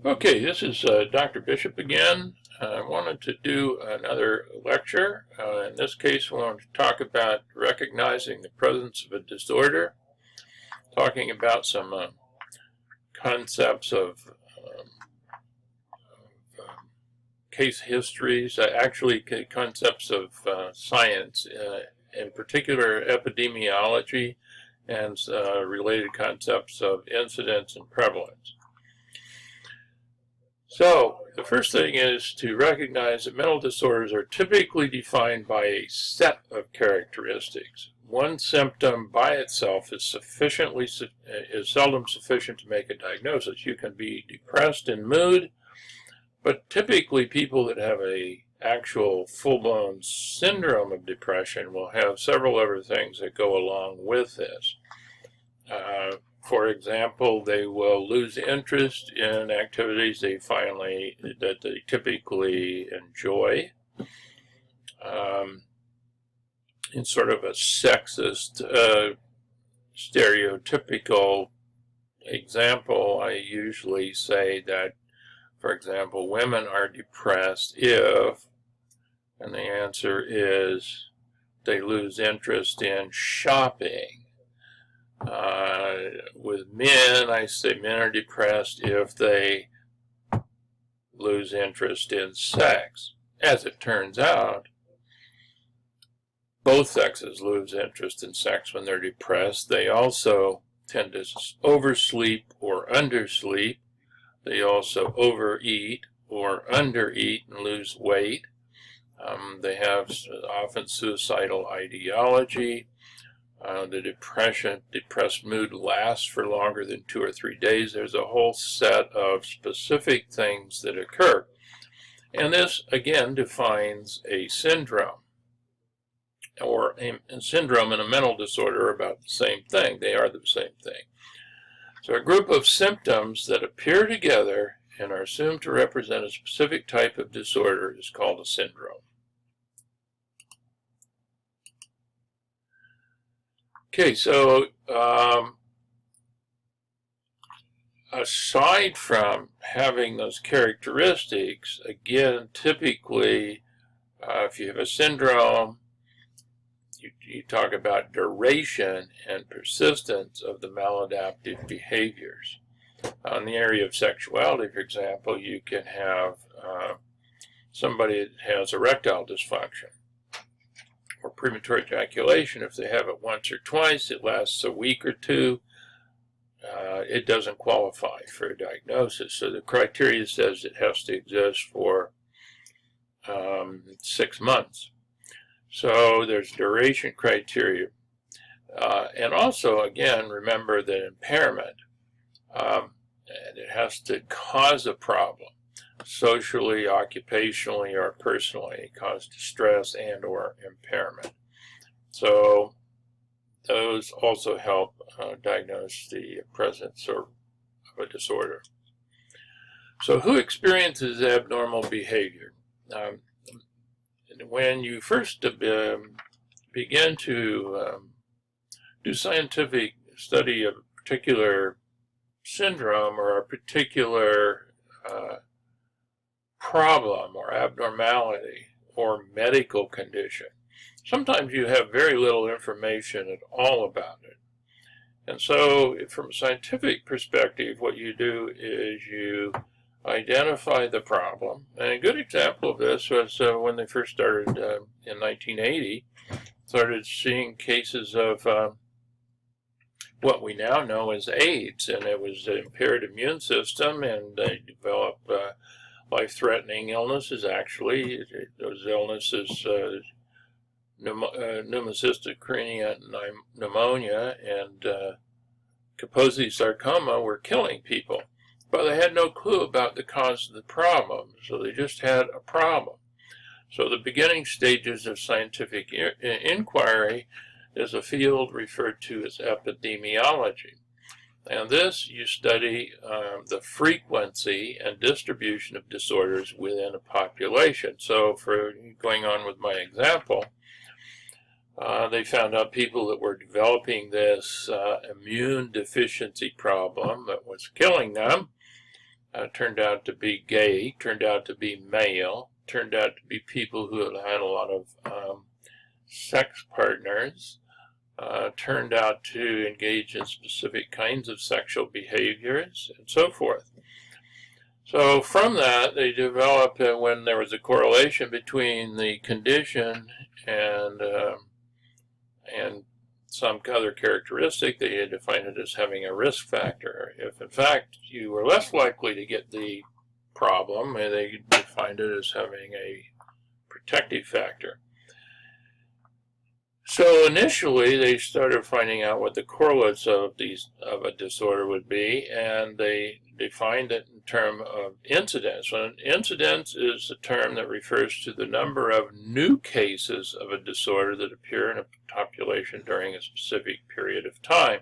Okay, this is Dr. Bishop again. I wanted to do another lecture. In this case, we want to talk about recognizing the presence of a disorder, talking about some concepts of case histories, actually concepts of science, in particular epidemiology and related concepts of incidence and prevalence. So, the first thing is to recognize that mental disorders are typically defined by a set of characteristics. One symptom by itself is seldom sufficient to make a diagnosis. You can be depressed in mood, but typically people that have a actual full-blown syndrome of depression will have several other things that go along with this. For example, they will lose interest in activities that they typically enjoy. In sort of a sexist, stereotypical example, I usually say that, for example, women are depressed if, and the answer is, they lose interest in shopping. With men, I say men are depressed if they lose interest in sex. As it turns out, both sexes lose interest in sex when they're depressed. They also tend to oversleep or undersleep. They also overeat or undereat and lose weight. They have often suicidal ideology. The depressed mood lasts for longer than 2 or 3 days. There's a whole set of specific things that occur. And this, again, defines a syndrome. Or a syndrome and a mental disorder are about the same thing. They are the same thing. So a group of symptoms that appear together and are assumed to represent a specific type of disorder is called a syndrome. Okay, so aside from having those characteristics, again, typically, if you have a syndrome, you talk about duration and persistence of the maladaptive behaviors. In the area of sexuality, for example, you can have somebody that has erectile dysfunction or premature ejaculation. If they have it once or twice, it lasts a week or two, it doesn't qualify for a diagnosis. So the criteria says it has to exist for 6 months. So there's duration criteria. And also, again, remember that impairment, it has to cause a problem, socially, occupationally, or personally, cause distress and or impairment. So those also help diagnose the presence of a disorder. So who experiences abnormal behavior? When you first begin to do scientific study of a particular syndrome or a particular problem or abnormality or medical condition, sometimes you have very little information at all about it. And so from a scientific perspective, what you do is you identify the problem. And a good example of this was when they first started in 1980, started seeing cases of what we now know as AIDS, and it was an impaired immune system, and they developed life-threatening illnesses, actually. Those illnesses, pneumocystis carinii pneumonia and Kaposi sarcoma, were killing people. But they had no clue about the cause of the problem, so they just had a problem. So the beginning stages of scientific inquiry is a field referred to as epidemiology. And this, you study the frequency and distribution of disorders within a population. So for going on with my example, they found out people that were developing this immune deficiency problem that was killing them. turned out to be gay, turned out to be male, turned out to be people who had had a lot of sex partners, turned out to engage in specific kinds of sexual behaviors, and so forth. So from that, they developed when there was a correlation between the condition and some other characteristic, they had defined it as having a risk factor. If in fact you were less likely to get the problem, they defined it as having a protective factor. So initially they started finding out what the correlates of a disorder would be, and they defined it in terms of incidence. An incidence is a term that refers to the number of new cases of a disorder that appear in a population during a specific period of time.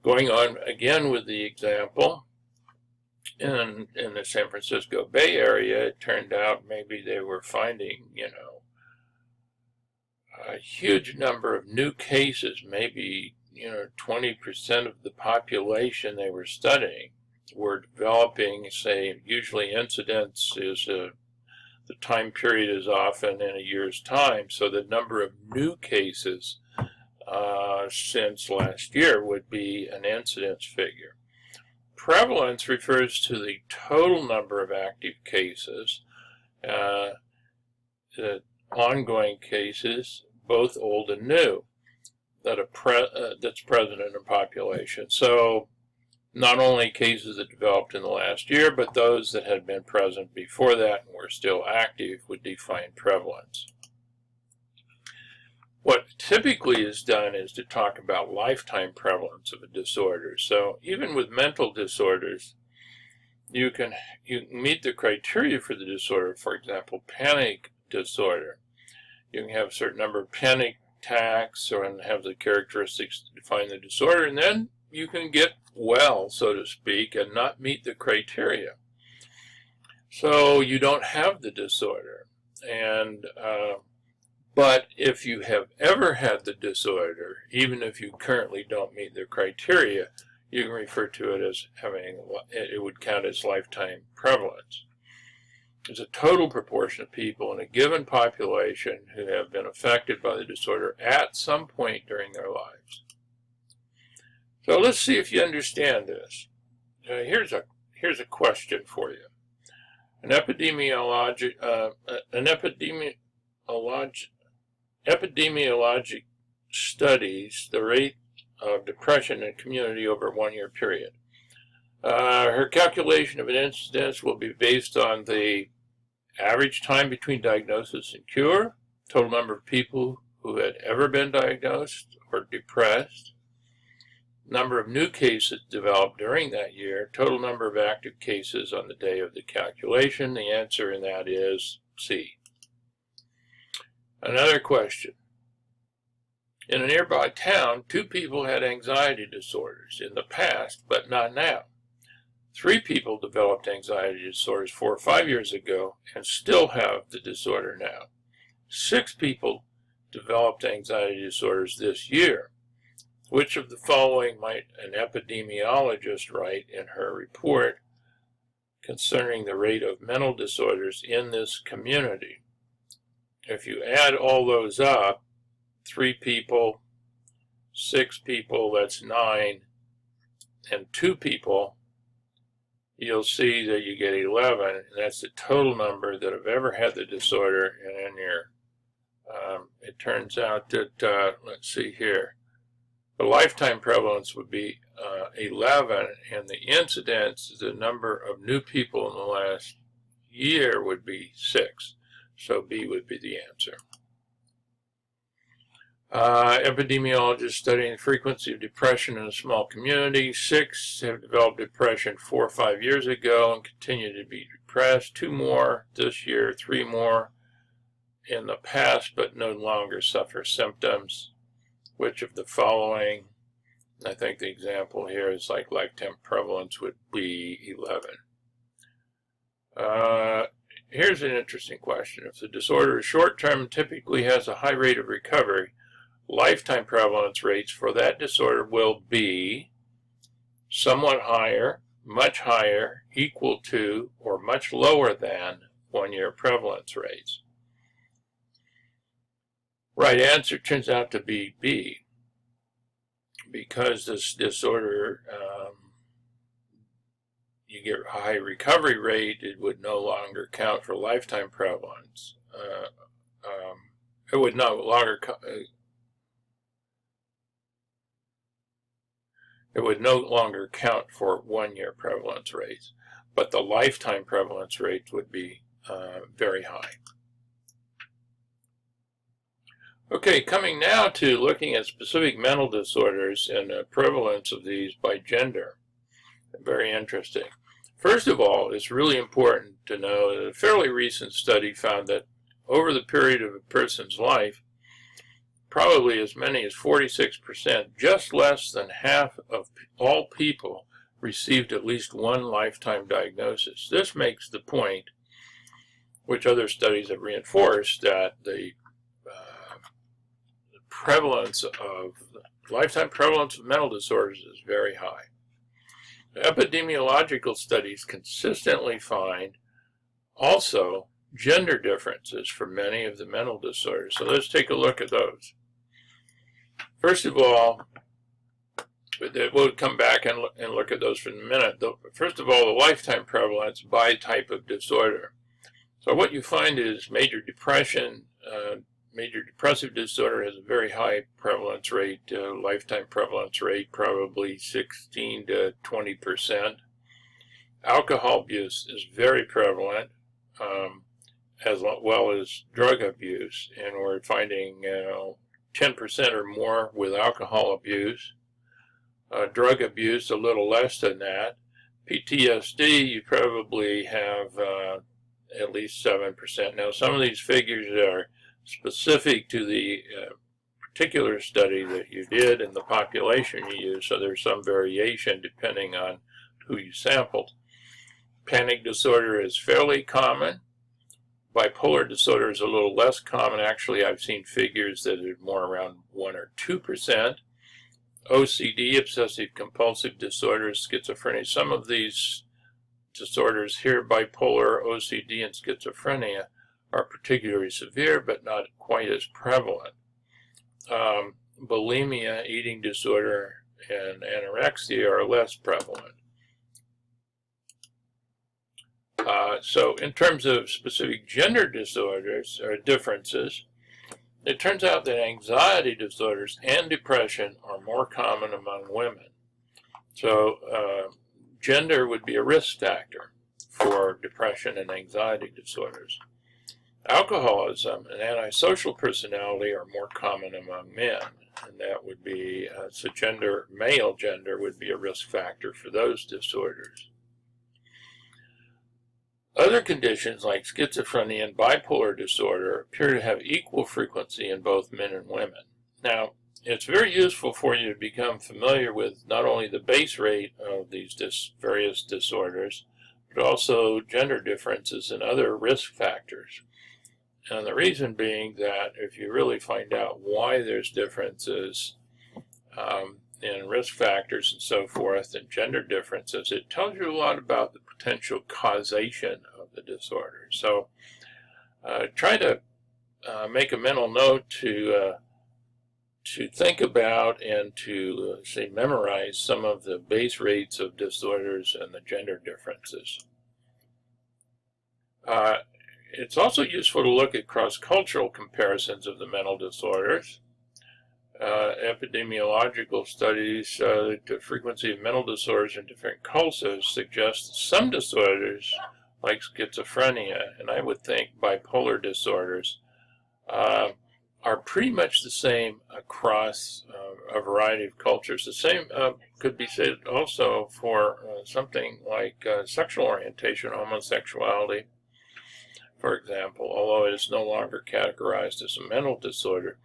Going on again with the example, in the San Francisco Bay Area, it turned out maybe they were finding, a huge number of new cases, maybe 20% of the population they were studying were developing, say, usually incidence is the time period is often in a year's time, so the number of new cases since last year would be an incidence figure. Prevalence refers to the total number of active cases, the ongoing cases, both old and new, that's present in a population. So not only cases that developed in the last year, but those that had been present before that and were still active would define prevalence. What typically is done is to talk about lifetime prevalence of a disorder. So even with mental disorders, you can meet the criteria for the disorder. For example, panic disorder. You can have a certain number of panic attacks and have the characteristics to define the disorder, and then you can get well, so to speak, and not meet the criteria. So you don't have the disorder. And but if you have ever had the disorder, even if you currently don't meet the criteria, you can refer to it as having, it would count as lifetime prevalence. There's a total proportion of people in a given population who have been affected by the disorder at some point during their lives. So let's see if you understand this. Here's a question for you. An epidemiologic studies the rate of depression in a community over a one-year period. Her calculation of an incidence will be based on the average time between diagnosis and cure, total number of people who had ever been diagnosed or depressed, number of new cases developed during that year, total number of active cases on the day of the calculation. The answer in that is C. Another question. In a nearby town, 2 people had anxiety disorders in the past, but not now. 3 people developed anxiety disorders 4 or 5 years ago and still have the disorder now. 6 people developed anxiety disorders this year. Which of the following might an epidemiologist write in her report concerning the rate of mental disorders in this community? If you add all those up, 3 people, 6 people, that's 9, and 2 people, you'll see that you get 11, and that's the total number that have ever had the disorder. And in your, it turns out that, let's see here, the lifetime prevalence would be 11, and the incidence, the number of new people in the last year, would be 6. So B would be the answer. Epidemiologists studying the frequency of depression in a small community. 6 have developed depression 4 or 5 years ago and continue to be depressed. 2 more this year, 3 more in the past, but no longer suffer symptoms. Which of the following, I think the example here is like lifetime prevalence would be 11. Here's an interesting question. If the disorder is short-term and typically has a high rate of recovery, lifetime prevalence rates for that disorder will be somewhat higher, much higher, equal to, or much lower than 1-year prevalence rates. Right answer turns out to be B. Because this disorder, you get a high recovery rate, it would no longer count for lifetime prevalence. It would no longer count for 1-year prevalence rates, but the lifetime prevalence rates would be very high. Okay, coming now to looking at specific mental disorders and the prevalence of these by gender. Very interesting. First of all, it's really important to know that a fairly recent study found that over the period of a person's life, probably as many as 46%, just less than half of all people received at least one lifetime diagnosis. This makes the point, which other studies have reinforced, that the lifetime prevalence of mental disorders is very high. Epidemiological studies consistently find also gender differences for many of the mental disorders. So let's take a look at those. First of all, we'll come back and look at those for a minute. First of all, the lifetime prevalence by type of disorder. So what you find is major depression, major depressive disorder has a very high prevalence rate, lifetime prevalence rate probably 16 to 20%. Alcohol abuse is very prevalent, as well as drug abuse, and we're finding 10% or more with alcohol abuse. Drug abuse a little less than that. PTSD, you probably have at least 7%. Now some of these figures are specific to the particular study that you did and the population you used, so there's some variation depending on who you sampled. Panic disorder is fairly common. Bipolar disorder is a little less common. Actually, I've seen figures that are more around 1 or 2%. OCD, obsessive compulsive disorder, schizophrenia. Some of these disorders here, bipolar, OCD, and schizophrenia, are particularly severe, but not quite as prevalent. Bulimia, eating disorder, and anorexia are less prevalent. So in terms of specific gender disorders or differences, it turns out that anxiety disorders and depression are more common among women. So gender would be a risk factor for depression and anxiety disorders. Alcoholism and antisocial personality are more common among men, and that would be, so male gender would be a risk factor for those disorders. Other conditions like schizophrenia and bipolar disorder appear to have equal frequency in both men and women. Now, it's very useful for you to become familiar with not only the base rate of these various disorders, but also gender differences and other risk factors. And the reason being that if you really find out why there's differences in risk factors and so forth and gender differences, it tells you a lot about the potential causation of the disorder. So try to make a mental note to think about and to, say, memorize some of the base rates of disorders and the gender differences. It's also useful to look at cross-cultural comparisons of the mental disorders. Epidemiological studies, the frequency of mental disorders in different cultures suggests some disorders, like schizophrenia, and I would think bipolar disorders, are pretty much the same across a variety of cultures. The same could be said also for something like sexual orientation, homosexuality, for example, although it is no longer categorized as a mental disorder.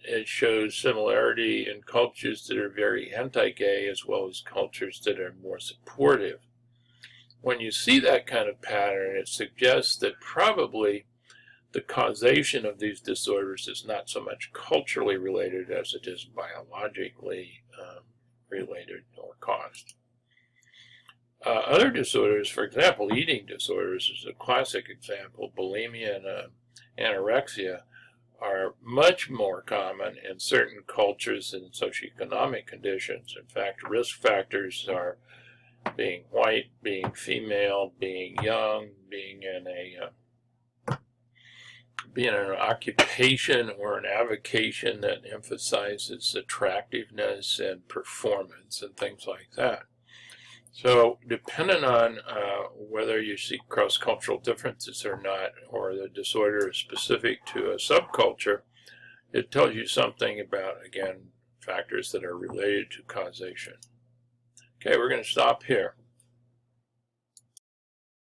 It shows similarity in cultures that are very anti-gay as well as cultures that are more supportive. When you see that kind of pattern, it suggests that probably the causation of these disorders is not so much culturally related as it is biologically related or caused. Other disorders, for example, eating disorders is a classic example. Bulimia and anorexia are much more common in certain cultures and socioeconomic conditions. In fact, risk factors are being white, being female, being young, being in an occupation or an avocation that emphasizes attractiveness and performance and things like that. So depending on whether you see cross-cultural differences or not, or the disorder is specific to a subculture, it tells you something about, again, factors that are related to causation. Okay, we're going to stop here.